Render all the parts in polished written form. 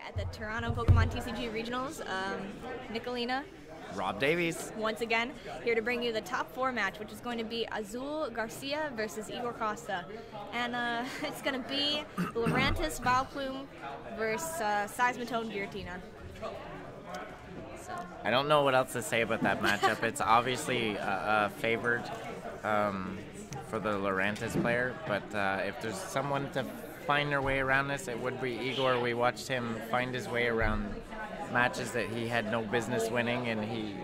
at the Toronto Pokemon TCG Regionals. Nicolina, Rob Davies. once again, here to bring you the top 4 match, which is going to be Azul Garcia versus Igor Costa. And it's going to be Lurantis Vileplume versus Seismitoad Giratina. So. I don't know what else to say about that matchup. It's obviously favored for the Lurantis player, but if there's someone to find their way around this, it would be Igor. We watched him find his way around matches that he had no business winning, and he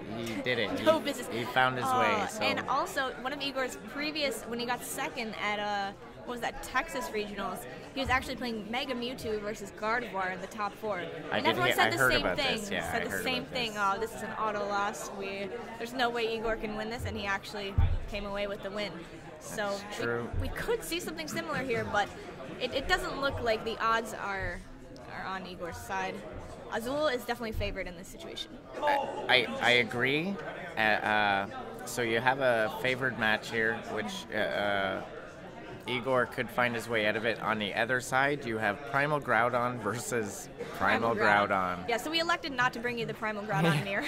did it. He found his way. So. And also, one of Igor's previous, when he got second at what was that, Texas Regionals, he was actually playing Mega Mewtwo versus Gardevoir in the top 4. And everyone said the same thing. Said the same thing. Oh, this is an auto loss. There's no way Igor can win this, and he actually came away with the win. So we could see something similar here, but it doesn't look like the odds are on Igor's side. Azul is definitely favored in this situation. I agree. So you have a favored match here, which Igor could find his way out of it. On the other side, you have Primal Groudon versus Primal Groudon. Yeah, so we elected not to bring you the Primal Groudon mirror,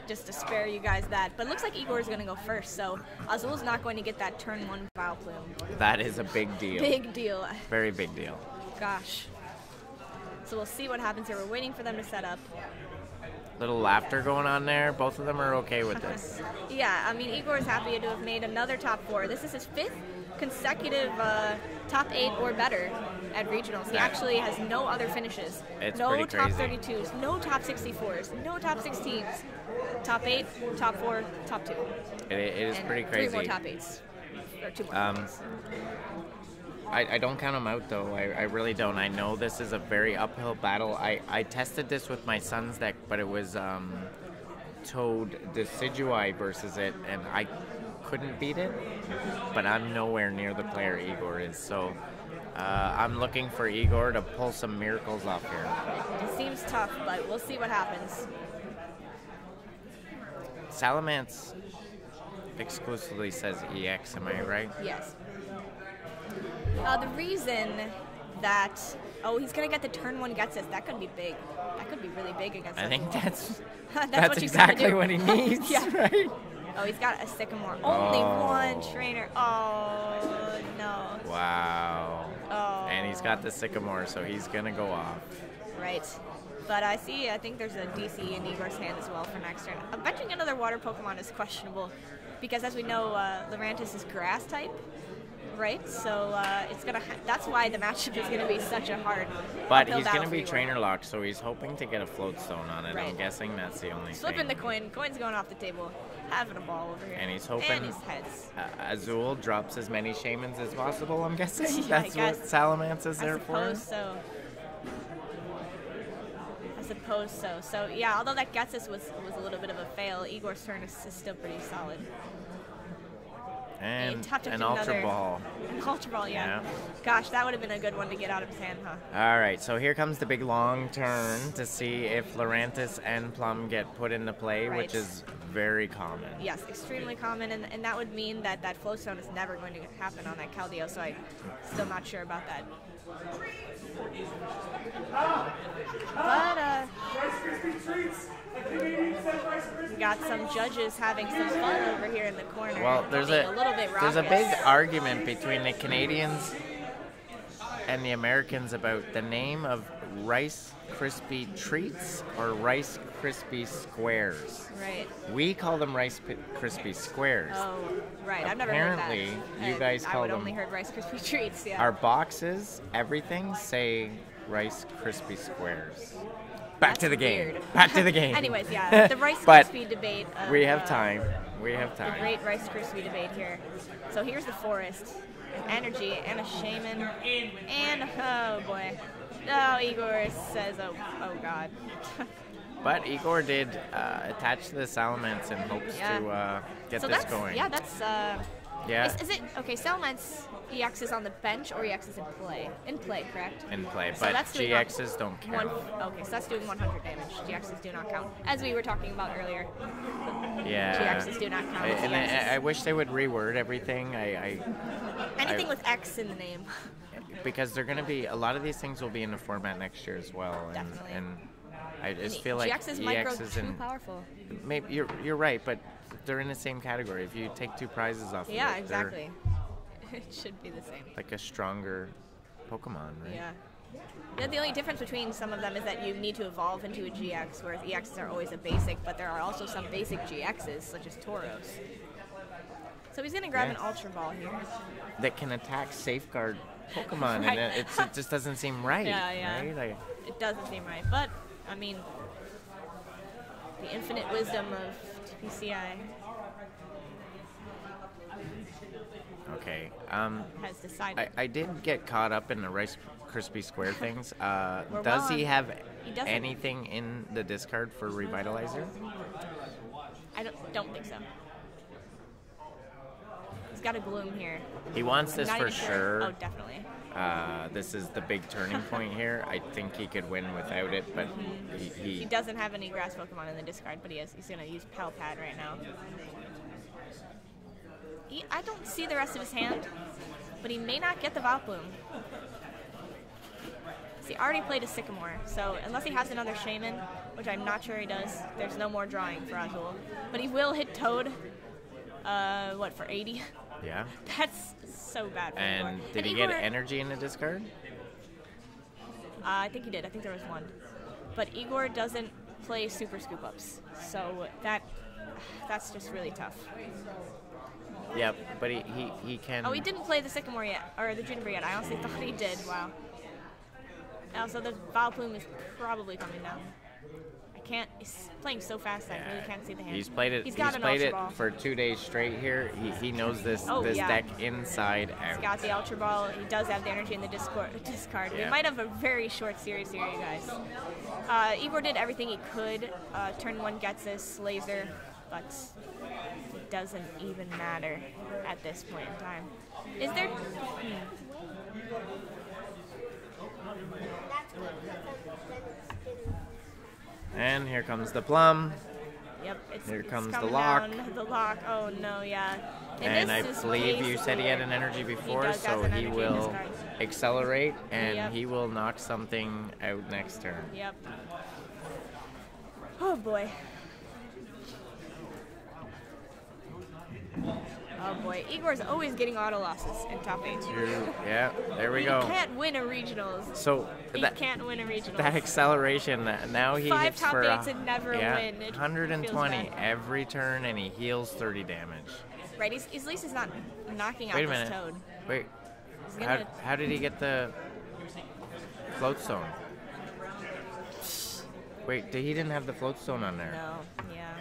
just to spare you guys that. But it looks like Igor is going to go first, so Azul's not going to get that turn 1 Vileplume. That is a big deal. Big deal. Very big deal. Gosh. So we'll see what happens here. We're waiting for them to set up. Little laughter going on there. Both of them are okay with this. Yeah, I mean, Igor is happy to have made another top 4. This is his 5th consecutive top 8 or better at regionals. He actually has no other finishes. It's no pretty top crazy. 32s, no top 64s, no top 16s. Top 8, top 4, top 2. It is and pretty crazy. 3 more top 8s. Or 2 more top 8s. I don't count them out, though. I really don't. I know this is a very uphill battle. I tested this with my son's deck, but it was Toad Decidueye versus it, and I couldn't beat it. But I'm nowhere near the player Igor is, so I'm looking for Igor to pull some miracles off here. It seems tough, but we'll see what happens. Salamence exclusively says EX, am I right? Yes. The reason that he's gonna get the turn 1 Getsus, that could be big. That could be really big against us. I think that's what exactly what he needs, yeah. Right? Oh, he's got a Sycamore. Only one trainer. Oh no. Wow. Oh. And he's got the Sycamore, so he's gonna go off. Right. But I think there's a DC in Igor's hand as well for next turn. Benching another water Pokemon is questionable because, as we know, Lurantis is grass type. Right, so that's why the matchup is gonna be such a hard. But he's gonna be trainer locked, so he's hoping to get a float stone on it. Right. I'm guessing that's the only Flipping thing. the coin, coin's going off the table, having a ball over here. And he's hoping and his heads. Azul drops as many Shamans as possible. I'm guessing Yeah, that's what Salamence is there for. I suppose so. So yeah, although that Getsus was a little bit of a fail, Igor's turn is still pretty solid. And an Ultra Ball. An Ultra Ball, yeah. Gosh, that would have been a good one to get out of his hand, huh? All right, so here comes the big long turn to see if Lurantis and Plum get put into play, Right. which is very common. Yes, extremely common, and that would mean that float stone is never going to happen on that Keldeo, so I'm still not sure about that. But, we got some judges having some fun over here in the corner. Well, there's a little bit big argument between the Canadians and the Americans about the name of Rice Krispie Treats or Rice Krispie Squares. Right. We call them Rice Krispie Squares. Oh, right. I've never heard that. Apparently, you guys call them. I would only heard Rice Krispie Treats. Yeah. Our boxes, everything say Rice Krispie Squares. Back to the game. Weird. Back to the game. Anyways, yeah, the Rice But Krispie debate. We have time. We have time. The great Rice Krispie debate here. So here's the forest, energy, and a shaman, and oh boy, oh Igor says oh god. But Igor did attach to the Salamence in hopes to get this going. Yeah, that's. Yeah. Is it okay? Salamence EX is on the bench or EX is in play? In play, correct? In play, So but that's doing GXs don't count. Okay, so that's doing 100 damage. GXs do not count, as we were talking about earlier. Yeah. GXs do not count. And I wish they would reword everything. Anything with X in the name. because they're going to be, a lot of these things will be in the format next year as well. Definitely. And I just feel like GX is micro too powerful. Maybe you're right, but they're in the same category. If you take 2 prizes off of it, exactly. It should be the same. Like a stronger Pokemon, right? Yeah, the only difference between some of them is that you need to evolve into a GX, whereas EXs are always a basic, but there are also some basic GXs, such as Tauros. So he's going to grab an Ultra Ball here. That can attack Safeguard Pokemon, right. And it just doesn't seem right. Right? Like, it doesn't seem right, but, I mean, the infinite wisdom of TPCI. Okay. Has decided. I did get caught up in the Rice Krispie Square things. Does he have anything in the discard for Revitalizer? I don't think so. He's got a Gloom here. He wants this for sure. Oh, definitely. This is the big turning point here. I think he could win without it, but he doesn't have any grass Pokemon in the discard, but he's going to use Palpad right now. I don't see the rest of his hand, but he may not get the Vileplume. He already played a Sycamore, so unless he has another Shaman, which I'm not sure he does, there's no more drawing for Azul. But he will hit Toad, for 80? Yeah. That's so bad for Igor. And did he get energy in the discard? I think he did. I think there was one. But Igor doesn't play Super Scoop Ups, so that's just really tough. Yep, but he can... Oh, he didn't play the Sycamore yet, or the Juniper yet. I honestly thought he did. Wow. Also, the Vileplume is probably coming down. He's playing so fast I really can't see the hand. He's played it. He's played it for 2 days straight here. He knows this deck inside out. He's got the Ultra Ball. He does have the energy in the discard. Yeah. We might have a very short series here, you guys. Igor did everything he could. Turn 1 gets this laser, but it doesn't even matter at this point in time. Is there? And here comes the Plum. Yep, here comes the lock. The lock. Oh no, yeah. And I believe you said he had an energy before, so he will accelerate and he will knock something out next turn. Yep. Oh boy. Oh boy, Igor's always getting auto losses in top 8. Yeah, there we go. He can't win a regionals. So he can't win a regionals. That acceleration, now he 5 hits top for 8s and never win. 120 every turn, and he heals 30 damage. Right, at least he's not knocking out this Toad. Wait, how did he get the Float Stone? Wait, he didn't have the Float Stone on there. No, yeah.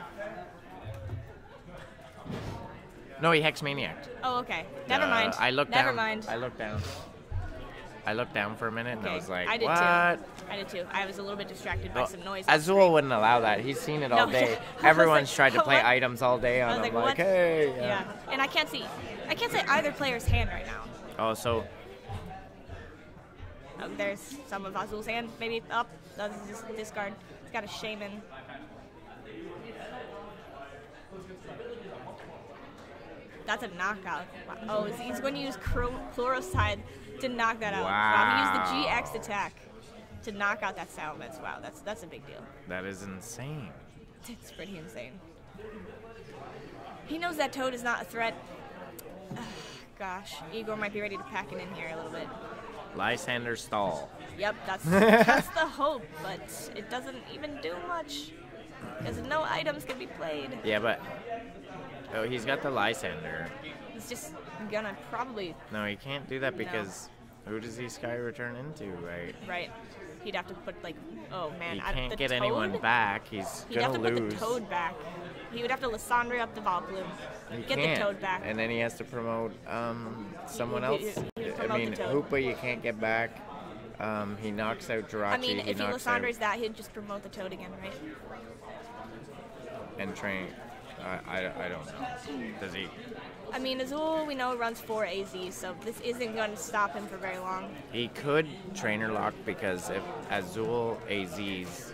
No, he Hex Maniac. Oh, okay. Never mind. I looked Never down. mind. I looked down. I looked down for a minute and I was like, I did what? Too. I did too. I was a little bit distracted by some noise. Azul wouldn't allow that. He's seen it all day. Everyone's tried to play items all day on him. Like, hey. Yeah. And I can't see either player's hand right now. Oh, so. There's some of Azul's hand. Maybe up. That's just discard. He's got a Shaman. That's a knockout. Oh, he's going to use Chloroside to knock that out. Wow. He used the GX attack to knock out that Salamence. Wow, that's a big deal. That is insane. It's pretty insane. He knows that Toad is not a threat. Gosh, Igor might be ready to pack it in here a little bit. Lysander stall. Yep, that's the hope, but it doesn't even do much because no items can be played. Yeah, but he's got the Lysander. He's just gonna probably. No, he can't do that because who does he Sky Return into, right? Right. He'd have to put oh man, he can't get Toad? Anyone back. He's He'd gonna have to lose. put the Toad back. He would have to Lysandre up the Vileplume. Get the Toad back. And then he has to promote someone else. I mean, Hoopa you can't get back. He knocks out Jirachi. I mean, if he Lysandre's that, he'd just promote the Toad again, right? And train. I don't know. Does he? I mean, Azul, we know, runs 4 AZ, so this isn't going to stop him for very long. He could trainer lock because if Azul AZs,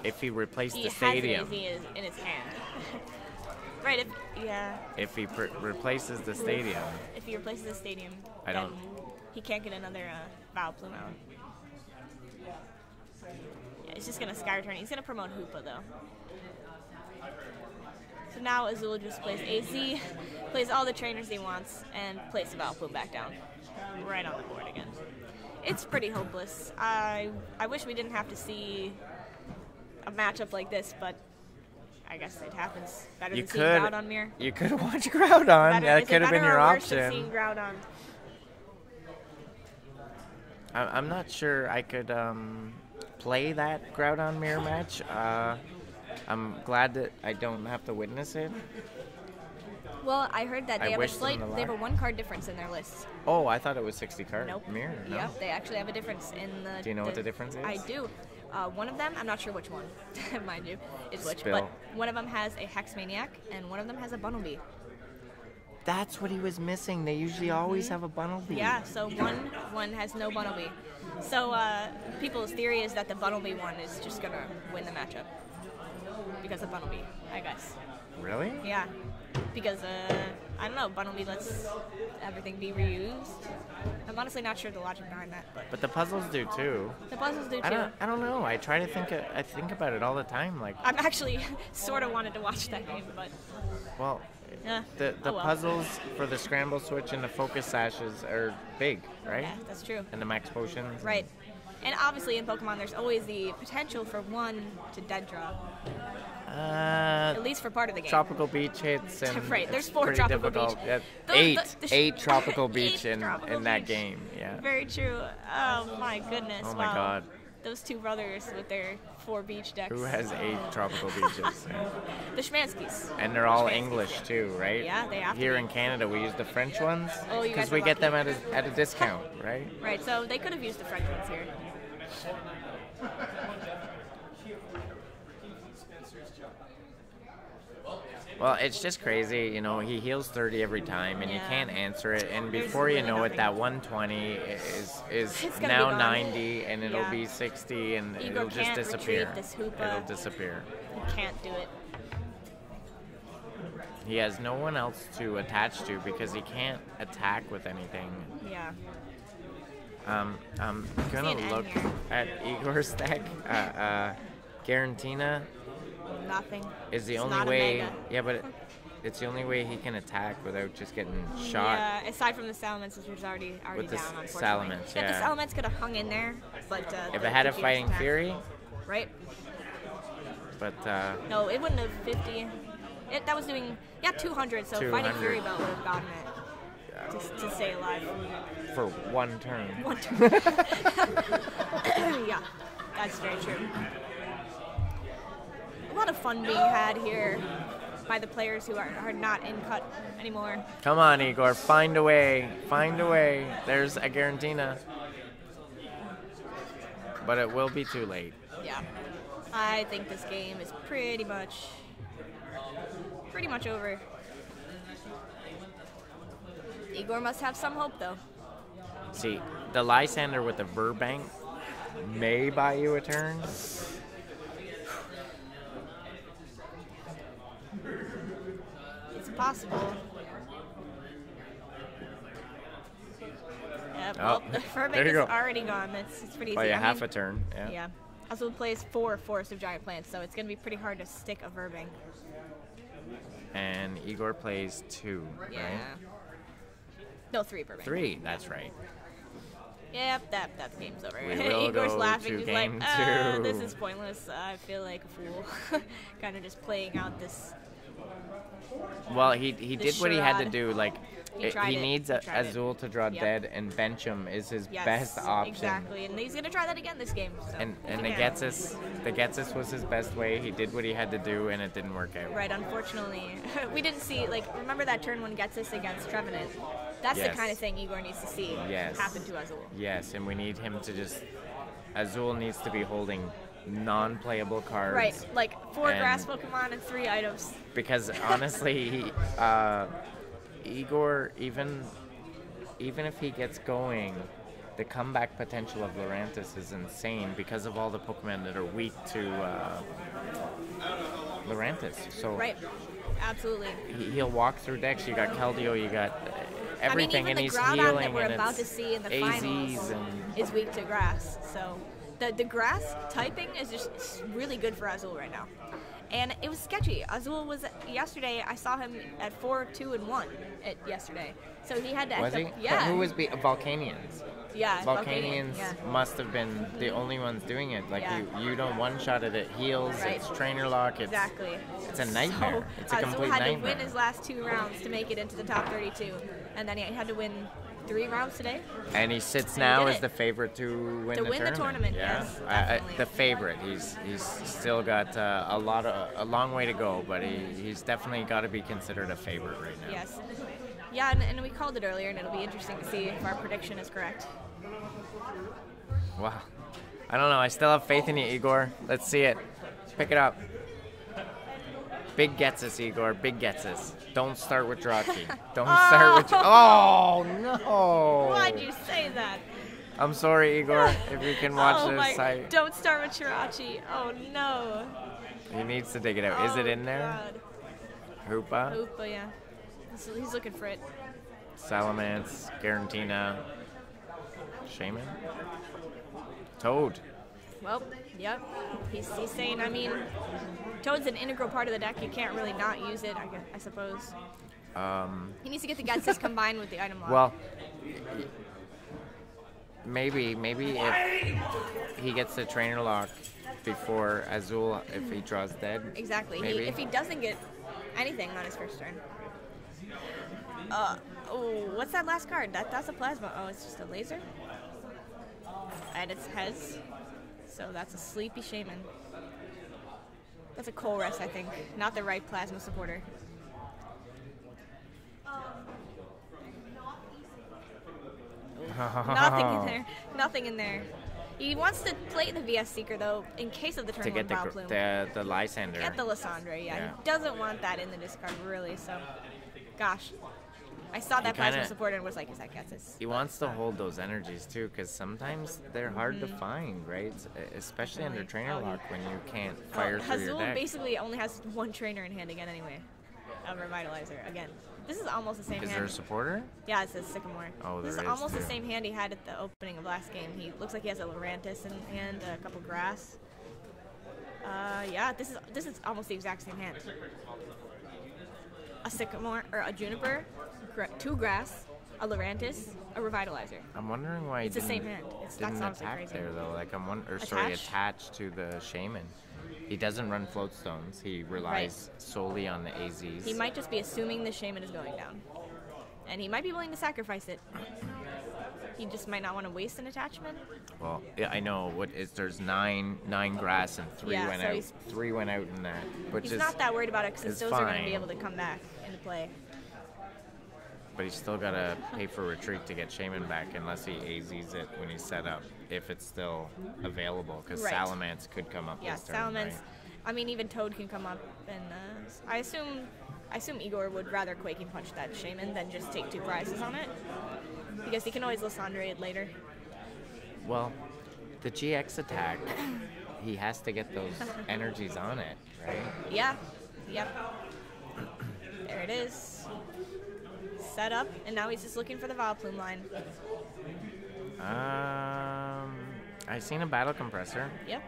if he replaced the stadium. He has AZ in his hand. Right, If he replaces the stadium. If he replaces the stadium. he can't get another Vileplume out. Yeah, he's just going to Sky Return. He's going to promote Hoopa, though. So now Azul just plays AZ, plays all the trainers he wants, and plays the Vileplume back down. Right on the board again. It's pretty hopeless. I wish we didn't have to see a matchup like this, but I guess it happens. Better than seeing Groudon Mirror. You could have watched Groudon. That could have been your option. Than seeing Groudon? I'm not sure I could play that Groudon Mirror match. I'm glad that I don't have to witness it. Well, I heard that they have a 1 card difference in their list. Oh, I thought it was 60 card nope. Mirror. No? Yep, they actually have a difference in the... Do you know what the difference is? I do. One of them, I'm not sure which one, mind you, is which, Spill. but one of them has a Hex Maniac, and one of them has a Bunnelby. That's what he was missing. They usually always have a Bunnelby. Yeah, so one has no Bunnelby. So people's theory is that the Bunnelby one is just going to win the matchup. Because of Bunnelby, I guess. Really? Yeah. Because, I don't know, Bunnelby lets everything be reused. I'm honestly not sure the logic behind that. But the puzzles do, too. The puzzles do, too. I don't know. I try to think I think about it all the time. Like, I'm actually sort of wanted to watch that game, but... Well, the puzzles for the Scramble Switch and the Focus Sashes are big, right? Yeah, that's true. And the Max Potions. Right. And obviously in Pokemon, there's always the potential for one to dead drop. At least for part of the game. Tropical Beach hits and right, there's 4 Tropical difficult. Beach. Yeah, eight Tropical Beach in that game. Yeah. Very true. Oh my goodness. Oh my God. Those 2 brothers with their 4 beach decks. Who has 8 Tropical Beaches? The Schmanskys. And they're all English too, right? Yeah, they have to Here be. in Canada, we use the French ones because we get them at a discount, right? Right. So they could have used the French ones here. Well, it's just crazy, you know, he heals 30 every time, and you can't answer it, and before you know it, that 120 is now 90, and it'll be 60, and it'll just disappear. It'll disappear. He can't do it. He has no one else to attach to because he can't attack with anything. Yeah. I'm gonna look at Igor's deck. Garantina Nothing. Is the only way. Yeah, but it's the only way he can attack without just getting shot. Yeah, aside from the Salamence, which was already with the down, unfortunately. Salamence, yeah. The Salamence could have hung in there, but if it had a Fighting Fury, right? But no, it wouldn't have 50. That was doing 200, so 200. Fighting Fury Belt would have gotten it to stay alive for 1 turn. 1 turn. Yeah, that's very true. A lot of fun being had here by the players who are not in cut anymore. Come on, Igor, find a way. Find a way. There's a Garantina. But it will be too late. Yeah. I think this game is pretty much over. Igor must have some hope, though. See, the Lysander with the Burbank may buy you a turn. It's possible. Yep, the Burbank is already gone. It's pretty easy. Oh, yeah, half a turn. Yeah. Also plays 4 Forest of Giant Plants, so it's going to be pretty hard to stick a Burbank. And Igor plays 2, right? No, 3 Burbank. 3, that's right. Yep, that game's over. Igor's laughing. He's like, this is pointless. I feel like a fool. Kind of just playing out this. Well, he did what he had to do. Like, he needs Azul to draw dead, and Benchum is his best option. Exactly, and he's going to try that again this game. So and the Getsus was his best way. He did what he had to do, and it didn't work out. Right, unfortunately. We didn't see, remember that turn one Getsus against Trevenant? That's the kind of thing Igor needs to see happen to Azul. Yes, and we need him to just... Azul needs to be holding non-playable cards. Right, like 4 grass Pokemon and 3 items. Because honestly, Igor, even if he gets going, the comeback potential of Lurantis is insane because of all the Pokemon that are weak to Lurantis. So right, absolutely. He'll walk through decks. You got Keldeo, you got everything, even and he's the Groudon healing, that we're and about to see in the finals is weak to grass. So the grass typing is just really good for Azul right now. And it was sketchy. Azul was yesterday. I saw him at 4-2-1 yesterday. So he had to. Was he? Yeah. Who was Volcanians? Yeah. Volcanians must have been the only ones doing it. Like you don't one shot it. It heals. Right. It's trainer lock. It's, exactly. It's a nightmare. So it's a complete Azul had nightmare. to win his last 2 rounds to make it into the top 32, and then he had to win 3 rounds today. And he sits now as the favorite to win the tournament. Yeah. Yes, the favorite. He's still got a long way to go, but he's definitely got to be considered a favorite right now. Yes. Yeah, and we called it earlier, and it'll be interesting to see if our prediction is correct. Wow. I don't know. I still have faith in you, Igor. Let's see it. Pick it up. Big gets us, Igor. Big gets us. Don't start with Jirachi. Don't start with... Oh, no. Why'd you say that? I'm sorry, Igor. If you can watch this. Don't start with Jirachi. Oh, no. He needs to dig it out. Is it in there? God. Hoopa? Hoopa, yeah. He's looking for it. Salamence, Garantina, Shaman, Toad. Well, yep. He's saying, Toad's an integral part of the deck. You can't really not use it, I suppose. He needs to get the Getsus combined with the item lock. Well, maybe if he gets the trainer lock before Azul, if he draws dead. Exactly. If he doesn't get anything on his first turn. What's that last card? That's a plasma. Oh, it's just a laser? And it's Hez. So that's a sleepy shaman. That's a Colress, I think. Not the right plasma supporter. Nothing in there. Nothing in there. He wants to play the VS Seeker, though, in case of the turn 1 Vileplume. To get the Lysander. Get the Lysandre, yeah. He doesn't want that in the discard, really, so... Gosh. I saw that plasma supporter and was like, is that Getsus? He wants to hold those energies, too, because sometimes they're hard to find, right? Especially under trainer lock when you can't fire through your deck. Azul basically only has 1 trainer in hand again anyway. A Revitalizer, again. This is almost the same hand. Is there a supporter? Yeah, it says Sycamore. Oh, this is almost the same hand he had at the opening of last game. He looks like he has a Lurantis in hand, a couple grass. Yeah, this is almost the exact same hand. A Sycamore, or a Juniper, 2 grass, a Lurantis, a Revitalizer. I'm wondering why it's the same hand. Didn't attack crazy. There though. Like attached to the Shaman. He doesn't run float stones. He relies solely on the AZs. He might just be assuming the Shaman is going down, and he might be willing to sacrifice it. He just might not want to waste an attachment. Well, yeah, I know. There's nine grass and 3 went out. 3 went out in that. Which he's not that worried about it because those are going to be able to come back into play. But he's still got to pay for retreat to get Shaman back unless he AZs it when he's set up, if it's still available, because Salamence could come up this turn. Salamence. Right? I mean, even Toad can come up, and I assume Igor would rather Quaking Punch that Shaman than just take 2 prizes on it, because he can always Lysandre it later. Well, the GX attack, he has to get those energies on it, right? Yeah. Yep. There it is. Set up, and now he's just looking for the Vileplume line. I seen a battle compressor. Yep.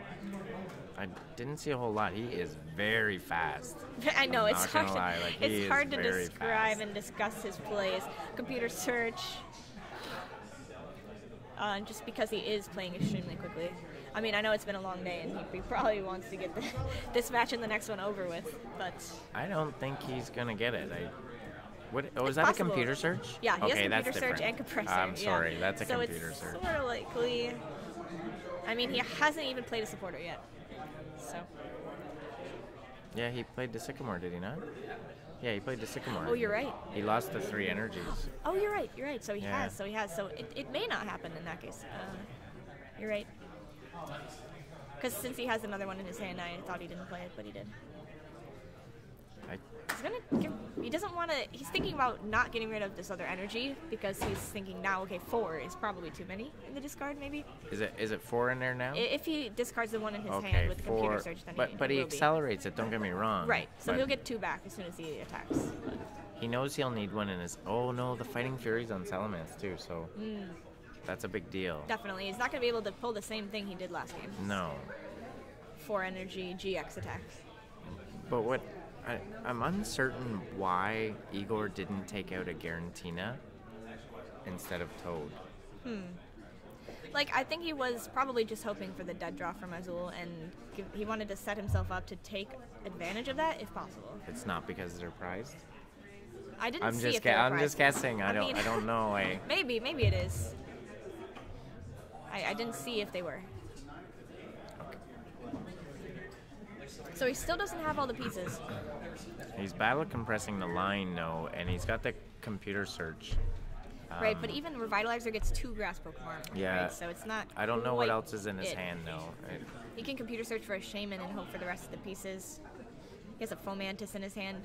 I didn't see a whole lot. He is very fast. I know, it's hard to describe and discuss his plays. Computer search. Just because he is playing extremely quickly. I mean, I know it's been a long day, and he probably wants to get this match and the next one over with, but... I don't think he's going to get it. Is that possible. A computer search? Yeah, he has computer search and compressor. I'm sorry, that's a computer search. So it's sort of likely... I mean, he hasn't even played a supporter yet, so... Yeah, he played the Sycamore, did he not? Yeah, he played the Sycamore. Oh, you're right. He lost the 3 energies. Oh, you're right. So he has. So it may not happen in that case. You're right. Because since he has another one in his hand, I thought he didn't play it, but he did. He doesn't want to. He's thinking about not getting rid of this other energy because he's thinking now, okay, 4 is probably too many in the discard, maybe. Is it 4 in there now? If he discards the one in his hand with the computer search, then but he accelerates it. Don't get me wrong. Right. So he'll get 2 back as soon as he attacks. But. He knows he'll need one in his... Oh, no, the Fighting Fury's on Salamence, too, so... That's a big deal. Definitely. He's not going to be able to pull the same thing he did last game. No. 4 energy, GX attack. But what... I'm uncertain why Igor didn't take out a Garantina instead of Toad. Like, I think he was probably just hoping for the dead draw from Azul, and he wanted to set himself up to take advantage of that if possible. It's not because they're prized? I didn't see if they were prized. I'm just guessing. I don't know. Maybe it is. I didn't see if they were. Okay. So he still doesn't have all the pieces. He's battle compressing the line, though, and he's got the computer search. Right, but even Revitalizer gets 2 grass Pokemon. Yeah. Right? So it's not. I don't know what else is in his hand, though. He can computer search for a Shaman and hope for the rest of the pieces. He has a Fomantis in his hand,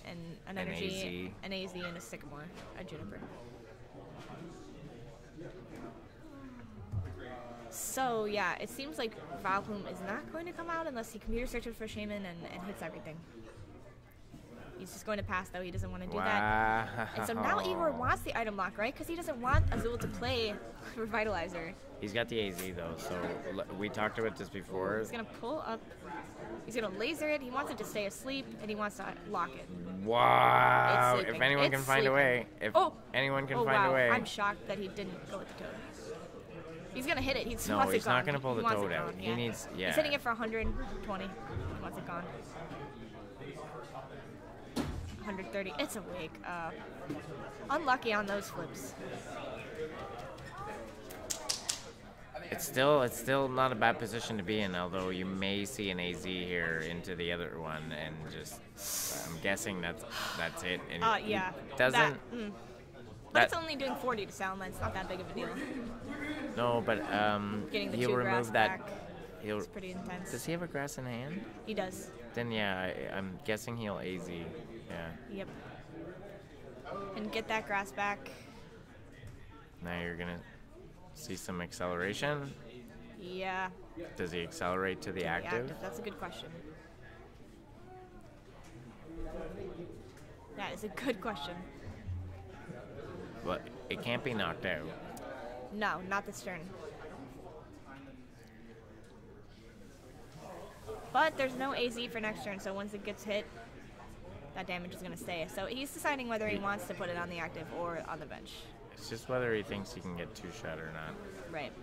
and an Energy, an AZ, and a Sycamore, a Juniper. So, yeah, it seems like Vileplume is not going to come out unless he computer searches for Shaman and hits everything. He's just going to pass, though. He doesn't want to do that. And so now Igor wants the item lock, right? Because he doesn't want Azul to play Revitalizer. He's got the AZ, though, so we talked about this before. He's going to pull up. He's going to laser it. He wants it to stay asleep, and he wants to lock it. Wow. If anyone can find a way. If anyone can find a way. I'm shocked that he didn't go with the Toad. He's going to hit it. He's not going to pull the Toad out. He needs, He's hitting it for 120. He wants it gone. 130. It's a wake. Unlucky on those flips. It's still not a bad position to be in, although you may see an AZ here into the other one, and just I'm guessing that's it. And yeah. Doesn't. But it's only doing 40 to Salamence. It's not that big of a deal. No, but getting the he'll 2 remove grass that. back. It's pretty intense. Does he have a grass in hand? He does. Then yeah, I'm guessing he'll AZ. Yeah. Yep. And get that grass back. Now you're gonna see some acceleration. Yeah. Does he accelerate to the active? That's a good question. That is a good question. But it can't be knocked out. No, not this turn. But there's no AZ for next turn, so once it gets hit, that damage is going to stay. So he's deciding whether he wants to put it on the active or on the bench. It's just whether he thinks he can get 2-shot or not. Right.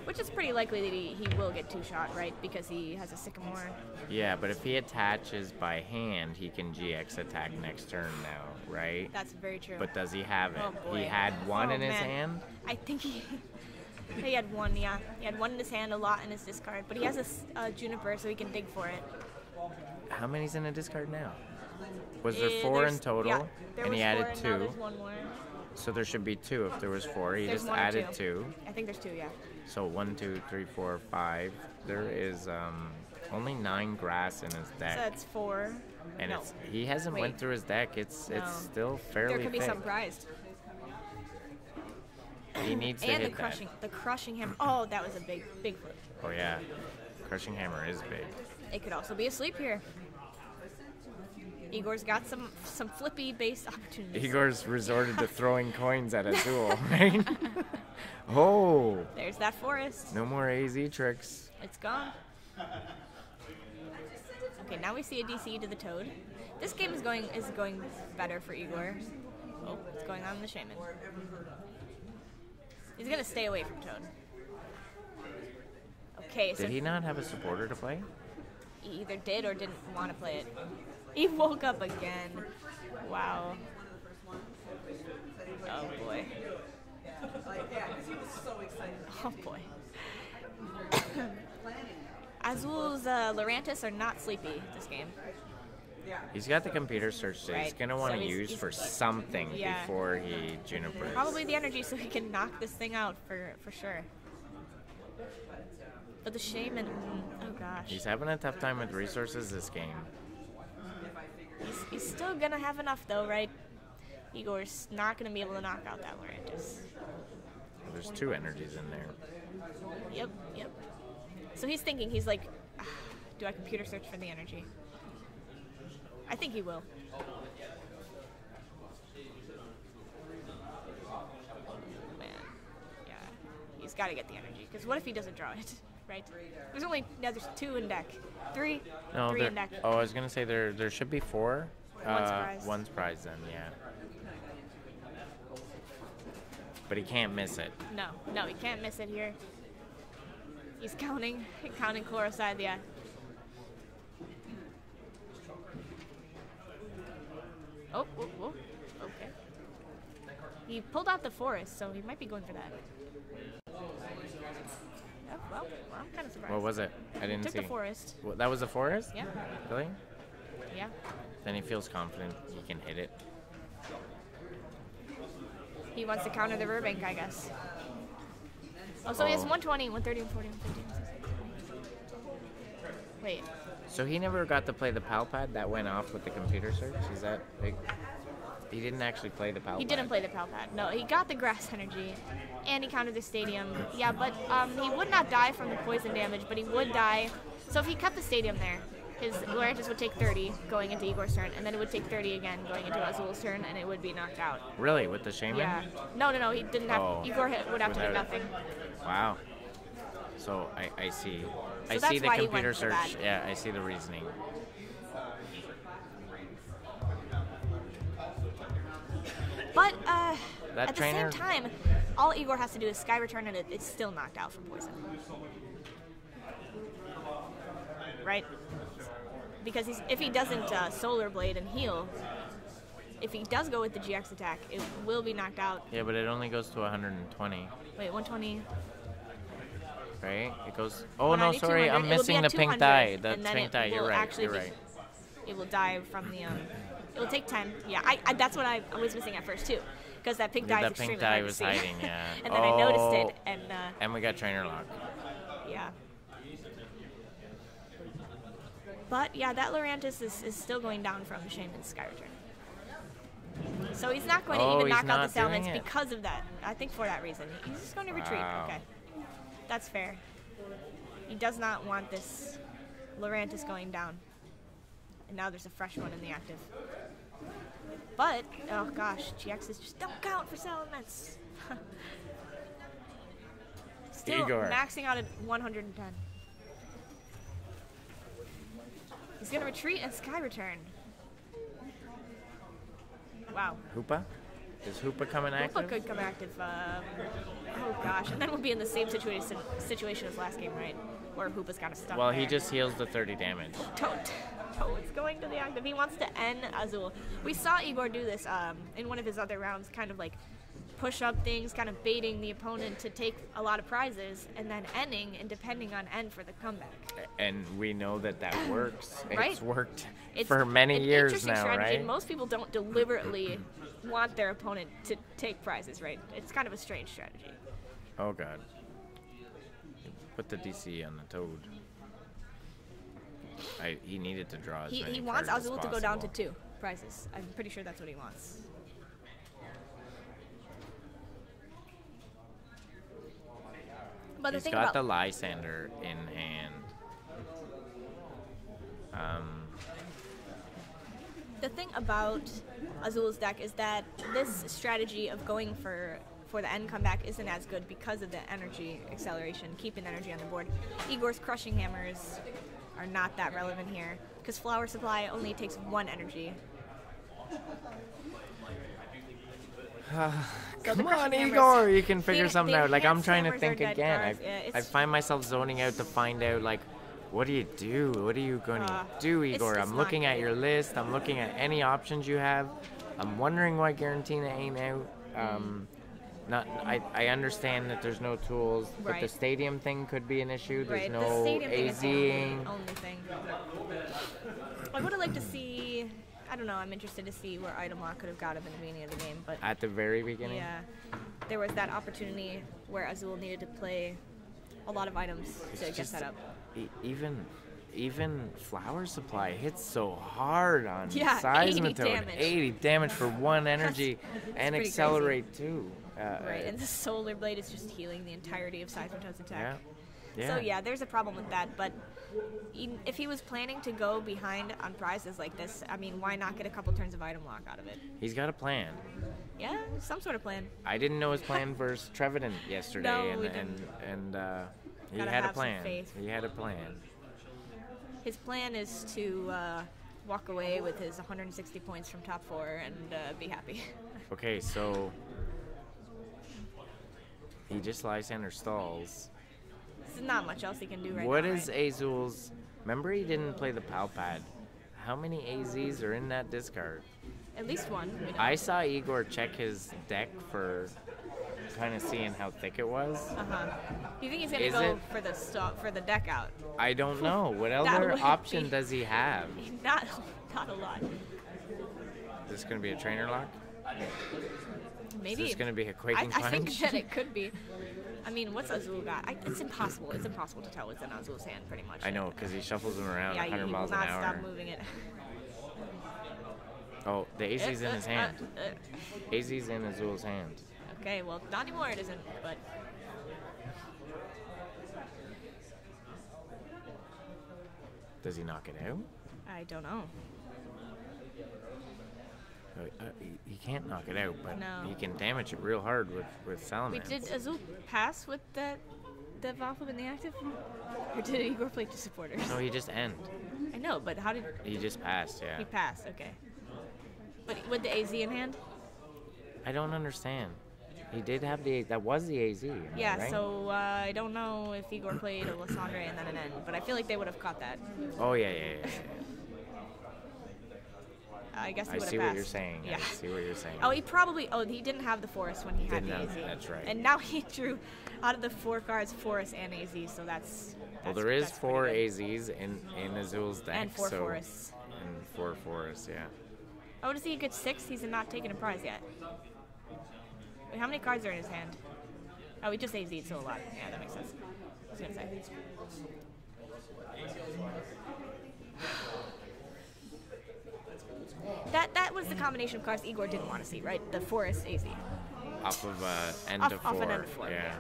Which is pretty likely that he will get 2-shot, right? Because he has a Sycamore. Yeah, but if he attaches by hand, he can GX attack next turn now, right? That's very true. But does he have it? Oh, boy. He had one in his hand? I think he had one, yeah. He had one in his hand, a lot in his discard. But he has a Juniper, so he can dig for it. How many's in a discard now? Was there 4 in total? Yeah, there and was he added 4, 2. Now there's 1 more. So there should be 2 if there was 4. He There's just 1 or added 2. 2. I think there's 2, yeah. So 1, 2, 3, 4, 5. There is only 9 grass in his deck. So that's 4. And he hasn't went through his deck. It's still fairly There could be thick. some prized. He needs to hit that. The crushing hammer. Oh, that was a big flip. Oh yeah, crushing hammer is big. It could also be asleep here. Igor's got some flippy based opportunities. Igor's resorted to throwing coins at Azul, right? Oh. There's that forest. No more AZ tricks. It's gone. Okay, now we see a DC to the Toad. This game is going better for Igor. Oh, it's going on the Shaman. He's gonna stay away from Toad. Okay, so did he not have a supporter to play? He either did or didn't want to play it. He woke up again. Wow. Oh boy. Oh boy. Azul's Lurantis are not sleepy this game. He's got the computer search that he's going to want to use for something before he Junipers. Probably the energy so he can knock this thing out for sure. But the Shaman, oh gosh. He's having a tough time with resources this game. He's still going to have enough though, right? Igor's not going to be able to knock out that Lurantis. Well, there's 2 energies in there. Yep. So he's thinking, he's like, do I computer search for the energy? I think he will. got to get the energy. Because what if he doesn't draw it, right? There's 2 in deck. 3 in deck. Oh, I was going to say there should be 4. One's prize. One's prize then, yeah. But he can't miss it. No, he can't miss it here. He's counting Chloroside, yeah. Oh, okay. He pulled out the forest, so he might be going for that. Yeah, well, I'm kind of surprised. What was it? I didn't see. Took the forest. Well, that was the forest? Yeah. Really? Yeah. Then he feels confident he can hit it. He wants to counter the Burbank, I guess. Oh, so he has 120, 130, 140, 150. Wait. So he never got to play the PAL pad that went off with the computer search? Is that big? He didn't actually play the PAL pad. He didn't play the PAL pad. No, he got the grass energy, and he countered the stadium. Yeah, but he would not die from the poison damage, but he would die. So if he kept the stadium there, his Lurantis would take 30 going into Igor's turn, and then it would take 30 again going into Azul's turn, and it would be knocked out. Really? With the Shaman? Yeah. No, he didn't have... Oh. Igor would have to do nothing. Wow. So I see. So I see the computer search. That. Yeah, I see the reasoning. But at the same time, all Igor has to do is Sky Return, and it's still knocked out from poison. Right? Because if he doesn't Solar Blade and heal, if he does go with the GX attack, it will be knocked out. Yeah, but it only goes to 120. Wait, 120. Right? It goes... Oh, no, sorry. I'm missing the pink die. The pink die. You're right. You're right. It will die from the... it will take 10. Yeah, I that's what I was missing at first, too. Because that pink die is extremely hard to see. That pink die was hiding, yeah. And then I noticed it, and we got Trainer Lock. Yeah. But, yeah, that Lurantis is still going down from Shaman's Sky Return. So he's not going to even knock out the Salamence because of that. I think for that reason. He's just going to retreat. Okay. That's fair. He does not want this Lurantis going down. And now there's a fresh one in the active. But, oh gosh, GXs just don't count for Salamence. Still Igor. Maxing out at 110. He's going to retreat and Sky Return. Wow. Hoopa? Is Hoopa coming active? Hoopa could come active. Oh gosh, and then we'll be in the same situation as last game, right? Where Hoopa's got to stuck Well, there. he just heals the 30 damage. It's going to the active. He wants to end Azul. We saw Igor do this in one of his other rounds, kind of like push up things, kind of baiting the opponent to take a lot of prizes, and then ending and depending on end for the comeback. And we know that works. Right? It's worked for many years now, strategy. right? Most people don't deliberately want their opponent to take prizes, right? It's kind of a strange strategy. Oh god. Put the DC on the Toad. He needed to draw as many He wants cards Azul as to go down to possible. 2 prizes. I'm pretty sure that's what he wants. But He's got the Lysander in hand. The thing about Azul's deck is that this strategy of going for the end comeback isn't as good because of the energy acceleration, keeping energy on the board. Igor's Crushing Hammers are not that relevant here because Flower Supply only takes 1 energy. Come on, Igor, you can figure something out. Like, I'm trying to think again. I find myself zoning out to find out, like, what do you do? What are you going to do, Igor? I'm looking at your list. I'm looking at any options you have. I'm wondering why Garantina ain't out. I understand that there's no tools, but the stadium thing could be an issue. There's no AZing. Only thing. I would have liked to see... I don't know, I'm interested to see where Item Lock could have got him in the beginning of the game, but... At the very beginning? Yeah. There was that opportunity where Azul needed to play a lot of items to get set up. Even Flower Supply hits so hard on Seismitoad. 80 damage. 80 damage for 1 energy and Accelerate crazy. too. Right, and the Solar Blade is just healing the entirety of Seismitoad's attack. Yeah. So yeah, there's a problem with that. But if he was planning to go behind on prizes like this, I mean, why not get a couple turns of item lock out of it? He's got a plan. Yeah, some sort of plan. I didn't know his plan versus Trevenant yesterday, No, we didn't. He Gotta had a have some plan. faith. He had a plan. His plan is to walk away with his 160 points from top 4 and be happy. Okay, so he just Lysander stalls. There's not much else he can do right What now. is Azul's? Remember, he didn't play the pal pad. How many AZs are in that discard? At least one. We know. I saw Igor check his deck for kind of seeing how thick it was. Do you think he's gonna go for the deck out? I don't know. What other option does he have? Not a lot. Is this gonna be a trainer lock? Maybe. Is this gonna be a quaking punch? I think that it could be. I mean, what's Azul got? It's impossible. It's impossible to tell what's in Azul's hand, pretty much. I know, because he shuffles them around yeah, 100 he miles will an not hour. stop moving it. Oh, the AZ's in his hand. AZ's in Azul's hand. Okay, well, not anymore it isn't, but... Does he knock it out? I don't know. He can't knock it out, but No. he can damage it real hard with Salamence. Wait, did Azul pass with the Valflip in the active? Or did Igor play to supporters? No, he just end. I know, but how did... He just passed, yeah. He passed, okay. But with the AZ in hand? I don't understand. He did have that was the AZ. Yeah, right? so I don't know if Igor played a Lysandre and then an end, but I feel like they would have caught that. Oh, yeah. I guess he I would have passed. see what you're saying. Yeah. I see what you're saying. Oh, he didn't have the Forest when he had the AZ. That's right. And now he drew out of the 4 cards Forest and AZ, so that's well, there is that's 4 pretty AZs in Azul's deck. And 4 Forests. And 4 Forests, yeah. Oh, does he get 6? He's not taking a prize yet. Wait, how many cards are in his hand? Oh, he just AZ'd, so a lot. Yeah, that makes sense. I was gonna say. That was the combination of cards Igor didn't want to see, right? The Forest AZ. Off of end of 4. Off an end of 4. Yeah.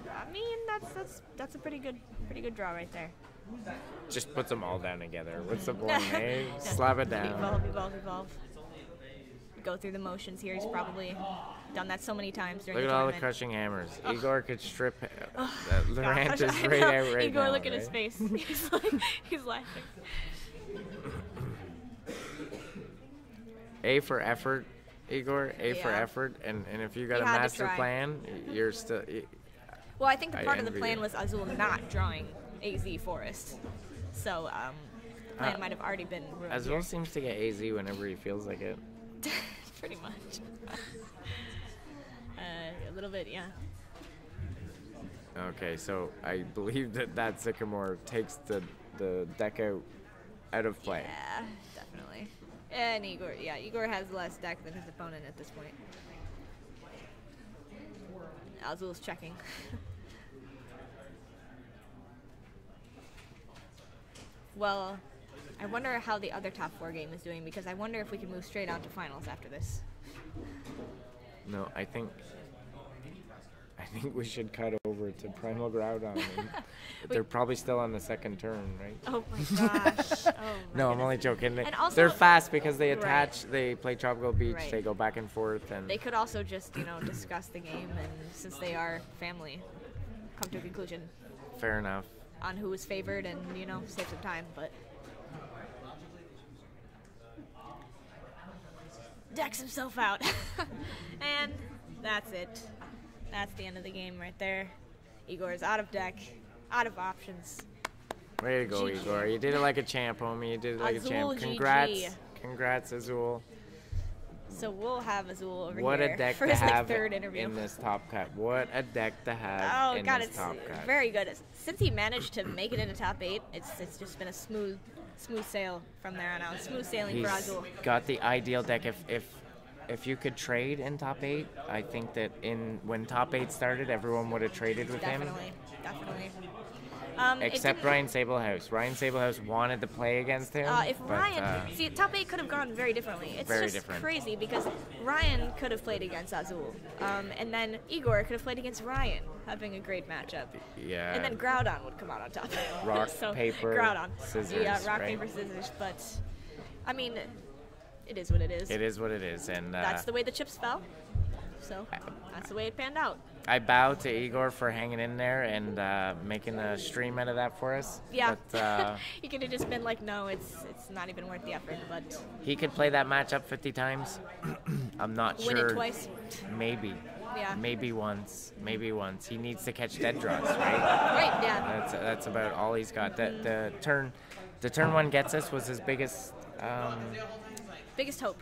I mean, that's a pretty good draw right there. Just puts them all down together. What's the point, eh? Slap it down. Evolve. Go through the motions here. He's probably done that so many times during Look the at all tournament. the crushing hammers. Igor could strip Laurent is right out right Igor, now. look at his face. He's laughing. A for effort, Igor. A for Yeah. effort. And if you got He a had to master try. plan, you're still... Well, I think the I part of the envy plan you. was Azul not drawing AZ Forest. So, plan might have already been ruined. Azul here. seems to get AZ whenever he feels like it. Pretty much. A little bit, yeah. Okay, so I believe that Sycamore takes the deck out of play. Yeah, definitely. And Igor has less deck than his opponent at this point. Azul's checking. Well, I wonder how the other top 4 game is doing, because I wonder if we can move straight on to finals after this. No, I think we should cut over to Primal Groudon. They're probably still on the second turn, right? Oh my gosh. Oh my No, I'm goodness. only joking. And also- They're fast because they attach. Right. They play Tropical Beach. Right. They go back and forth, and They could also just, discuss the game, and since they are family, come to a conclusion fair enough. on who is favored and, save some time, but... Decks himself out. And that's it. That's the end of the game right there. Igor is out of deck, out of options. Way to go, GG. Igor. You did it like a champ, homie. You did it like Azul, a champ. GG. Congrats. Congrats, Azul. So we'll have Azul over What here a deck for to his have third interview. in this top cut. What a deck to have Oh in god, this it's top cut. very good. Since he managed to make it into top 8, it's just been a smooth sail from there on out. Smooth sailing for He's Azul. got the ideal deck. If you could trade in top 8, I think that when top 8 started, everyone would have traded with him. Definitely. Except Ryan Sablehouse. Ryan Sablehouse wanted to play against him. See, top 8 could have gone very differently. It's very just different. Crazy because Ryan could have played against Azul, and then Igor could have played against Ryan, having a great matchup. Yeah. And then Groudon would come out on top. Rock, paper, Groudon. scissors. Yeah, rock, right? paper, scissors. But, I mean, it is what it is. It is what it is, and that's the way the chips fell. So that's the way it panned out. I bow to Igor for hanging in there and making a stream out of that for us. Yeah. But, he could have just been like, no, it's not even worth the effort. But he could play that matchup 50 times. I'm not sure. Win it twice. Maybe. Yeah. Maybe once. Maybe once. He needs to catch dead draws, right? Right. Yeah. That's about all he's got. The turn 1 gets us was his biggest. Biggest hope.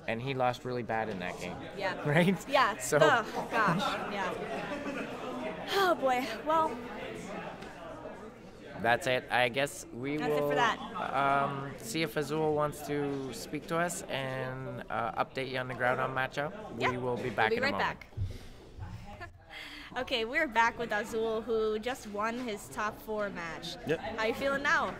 And he lost really bad in that game. Yeah. Right? Yeah. So. Oh, gosh. Yeah. Oh, boy. Well. That's it. I guess we will. That's it for that. See if Azul wants to speak to us and update you on the Groudon matchup. Yeah. We will be back We'll be in right a moment. back. Okay, we're back with Azul, who just won his top 4 match. Yep. How you feeling now?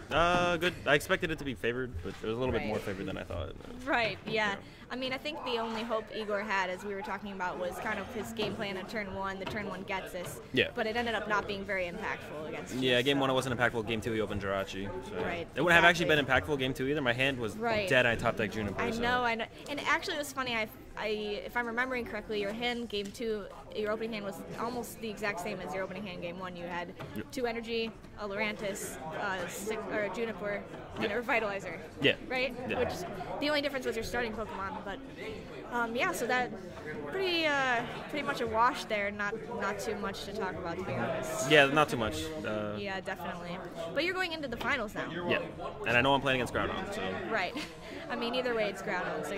Good. I expected it to be favored, but it was a little bit more favored than I thought. Right, yeah. I mean, I think the only hope Igor had, as we were talking about, was kind of his game plan in turn 1. The turn 1 gets us. Yeah. But it ended up not being very impactful against us. Yeah, game 1 it wasn't impactful. Game 2 he opened Jirachi. So. Right. It wouldn't have actually been impactful game 2 either. My hand was dead. I top decked Juniper. I know. And actually, it was funny. If I'm remembering correctly, your hand game 2, your opening hand was almost the exact same as your opening hand game 1. You had 2 energy, a Lurantis, or a Juniper, and a Revitalizer. Yeah. Right? Yeah. Which the only difference was your starting Pokemon. But yeah, so that pretty much a wash there. Not too much to talk about, to be honest. Yeah, not too much. Yeah, definitely. But you're going into the finals now. Yeah, and I know I'm playing against Groudon, so. Right. I mean, either way, it's Groudon. So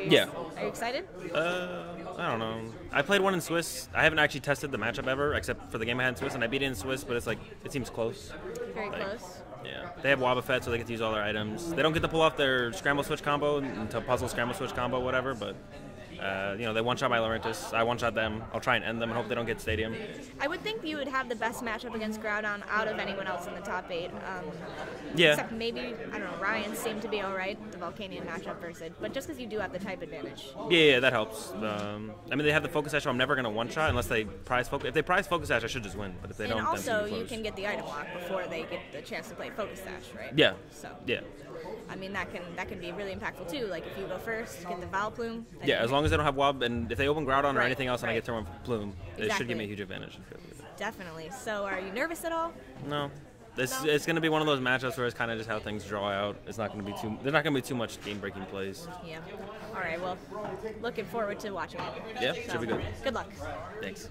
are you excited? I don't know. I played one in Swiss. I haven't actually tested the matchup ever, except for the game I had in Swiss, and I beat it in Swiss, but it's like, it seems close. Very close. Yeah. They have Wobbuffet, so they get to use all their items. They don't get to pull off their Scramble Switch combo until Puzzle Scramble Switch combo, whatever, but... they one-shot my Lurantis. I one-shot them. I'll try and end them and hope they don't get Stadium. I would think you would have the best matchup against Groudon out of anyone else in the top 8. Yeah. Except maybe, I don't know, Ryan seemed to be alright, the Volcanion matchup versus, but just because you do have the type advantage. Yeah, that helps. I mean, they have the Focus Sash, so I'm never going to one-shot unless they prize Focus. If they prize Focus Sash, I should just win, but if they don't, then also, you you can get the item lock before they get the chance to play Focus Sash, right? Yeah. So. Yeah. I mean, that can be really impactful too. Like if you go first, get the Vileplume. Yeah, as long as they don't have Wob, and if they open Groudon or anything else, and I get turn 1 Plume, it should give me a huge advantage. Definitely. So, are you nervous at all? No. It's going to be one of those matchups where it's kind of just how things draw out. It's not going to be there's not going to be too much game-breaking plays. Yeah. All right. Well, looking forward to watching it. Yeah, should be good. Good luck. Thanks.